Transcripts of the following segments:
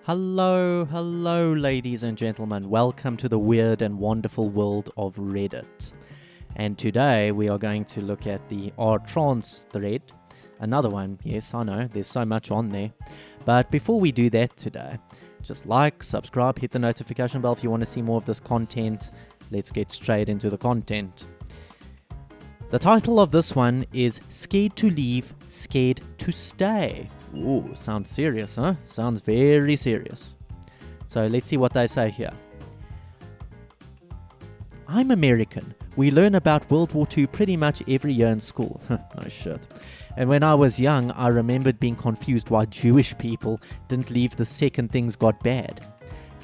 Hello, ladies and gentlemen. Welcome to the weird and wonderful world of Reddit. And today we are going to look at the trans thread. Another one, yes, I know, there's so much on there. But before we do that today, just like, subscribe, hit the notification bell if you want to see more of this content. Let's get straight into the content. The title of this one is Scared to Leave, Scared to Stay. Ooh, sounds serious, huh? Sounds very serious. So let's see what they say here. I'm American. We learn about World War II pretty much every year in school. No shit. And when I was young, I remembered being confused why Jewish people didn't leave the second things got bad.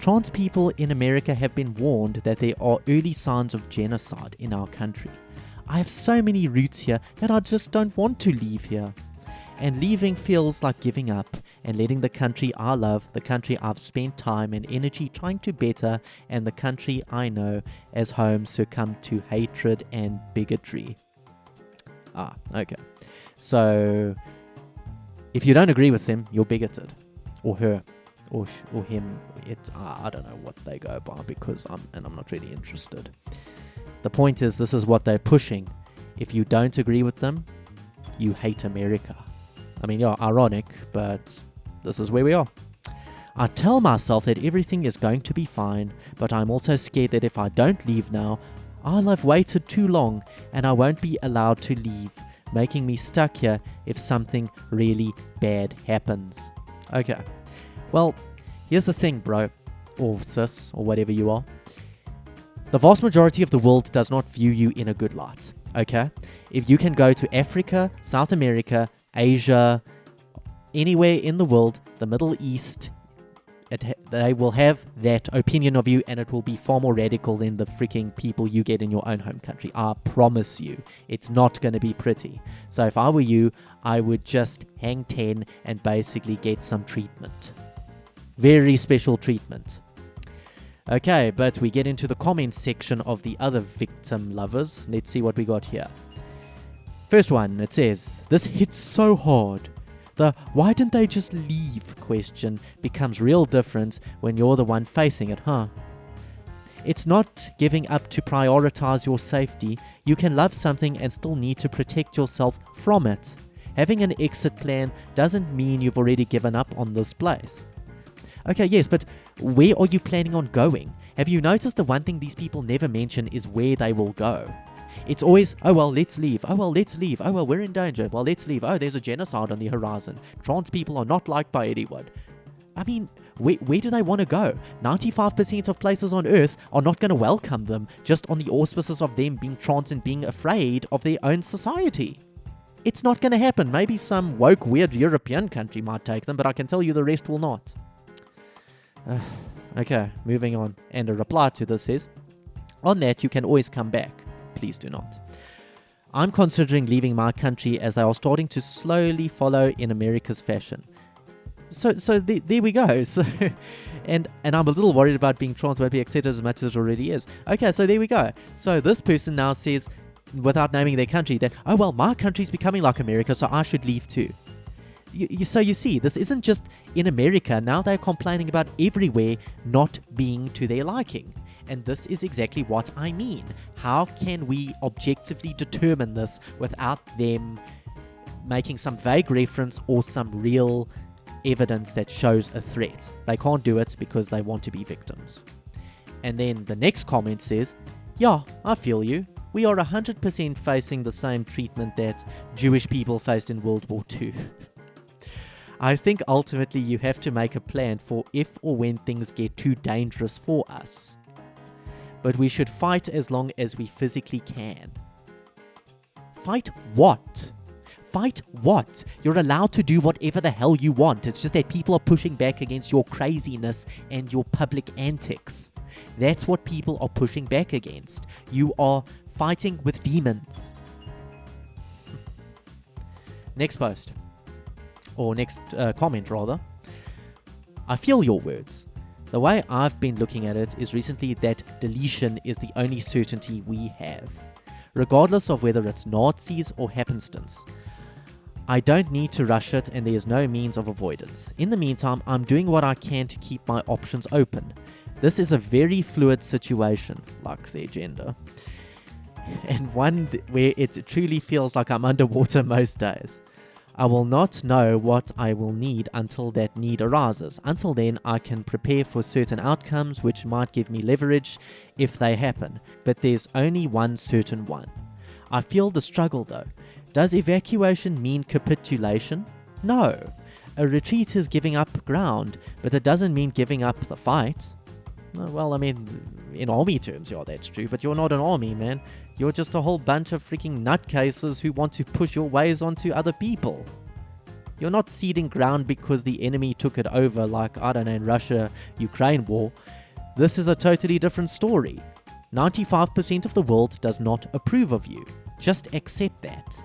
Trans people in America have been warned that there are early signs of genocide in our country. I have so many roots here that I just don't want to leave here. And leaving feels like giving up and letting the country I love, the country I've spent time and energy trying to better, and the country I know as home succumb to hatred and bigotry. Okay. So, if you don't agree with him, you're bigoted. Or her. Or him. I don't know what they go by because I'm not really interested. The point is, this is what they're pushing. If you don't agree with them, you hate America. I mean, yeah, ironic, but this is where we are. I tell myself that everything is going to be fine, but I'm also scared that if I don't leave now, I'll have waited too long and I won't be allowed to leave, making me stuck here if something really bad happens. Okay, well, here's the thing, bro, or sis, or whatever you are. The vast majority of the world does not view you in a good light, okay? If you can go to Africa, South America, Asia, anywhere in the world, the Middle East, they will have that opinion of you, and it will be far more radical than the freaking people you get in your own home country. I promise you, it's not going to be pretty. So if I were you, I would just hang 10 and basically get some treatment. Very special treatment. Okay, but we get into the comments section of the other victim lovers. Let's see what we got here. First one, it says, this hits so hard. The why didn't they just leave question becomes real different when you're the one facing it, huh? It's not giving up to prioritize your safety. You can love something and still need to protect yourself from it. Having an exit plan doesn't mean you've already given up on this place. Okay, yes, but where are you planning on going? Have you noticed the one thing these people never mention is where they will go? It's always, oh well, let's leave. Oh well, let's leave. Oh well, we're in danger. Well, let's leave. Oh, there's a genocide on the horizon. Trans people are not liked by anyone. I mean, where do they want to go? 95% of places on Earth are not going to welcome them just on the auspices of them being trans and being afraid of their own society. It's not going to happen. Maybe some woke, weird European country might take them, but I can tell you the rest will not. Okay, moving on. And a reply to this is, on that, you can always come back. Please do not. I'm considering leaving my country as they are starting to slowly follow in America's fashion. So there we go. So, and I'm a little worried about being trans won't be accepted as much as it already is. Okay, so there we go. So this person now says, without naming their country, that, oh well, my country's becoming like America, so I should leave too. So you see, this isn't just in America. Now they're complaining about everywhere not being to their liking. And this is exactly what I mean. How can we objectively determine this without them making some vague reference or some real evidence that shows a threat? They can't do it because they want to be victims. And then the next comment says, yeah, I feel you. We are 100% facing the same treatment that Jewish people faced in World War II. I think ultimately you have to make a plan for if or when things get too dangerous for us. But we should fight as long as we physically can. Fight what? Fight what? You're allowed to do whatever the hell you want. It's just that people are pushing back against your craziness and your public antics. That's what people are pushing back against. You are fighting with demons. Next post. Or next comment rather. I feel your words. The way I've been looking at it is recently that deletion is the only certainty we have, regardless of whether it's Nazis or happenstance. I don't need to rush it, and there is no means of avoidance. In the meantime, I'm doing what I can to keep my options open. This is a very fluid situation, like their gender, and one where it truly feels like I'm underwater most days. I will not know what I will need until that need arises. Until then, I can prepare for certain outcomes which might give me leverage if they happen, but there's only one certain one. I feel the struggle though. Does evacuation mean capitulation? No. A retreat is giving up ground, but it doesn't mean giving up the fight. Well, I mean, in army terms, yeah, that's true, but you're not an army, man. You're just a whole bunch of freaking nutcases who want to push your ways onto other people. You're not ceding ground because the enemy took it over, like, I don't know, in Russia-Ukraine war. This is a totally different story. 95% of the world does not approve of you. Just accept that.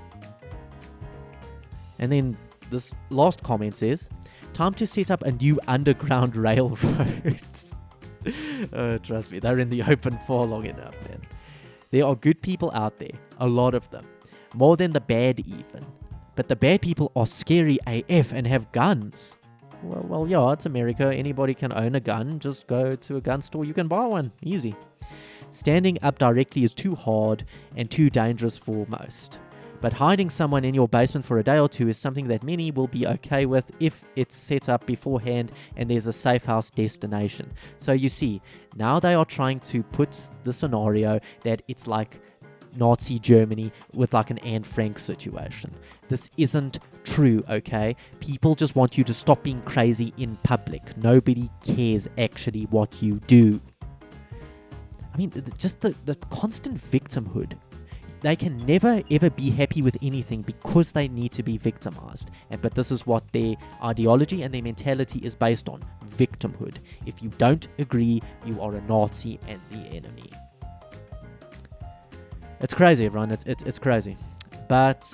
And then this last comment says, time to set up a new underground railroad. Trust me, they're in the open for long enough, man. There are good people out there, a lot of them, more than the bad even. But the bad people are scary AF and have guns. Well, yeah, it's America. Anybody can own a gun. Just go to a gun store, you can buy one. Easy. Standing up directly is too hard and too dangerous for most. But hiding someone in your basement for a day or two is something that many will be okay with if it's set up beforehand and there's a safe house destination. So you see, now they are trying to put the scenario that it's like Nazi Germany with like an Anne Frank situation. This isn't true, okay? People just want you to stop being crazy in public. Nobody cares actually what you do. I mean, just the constant victimhood. They can never ever be happy with anything because they need to be victimized. But this is what their ideology and their mentality is based on. Victimhood. If you don't agree, you are a Nazi and the enemy. It's crazy, everyone. It's crazy. But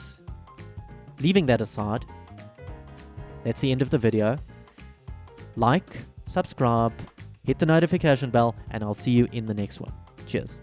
leaving that aside, that's the end of the video. Like, subscribe, hit the notification bell, and I'll see you in the next one. Cheers.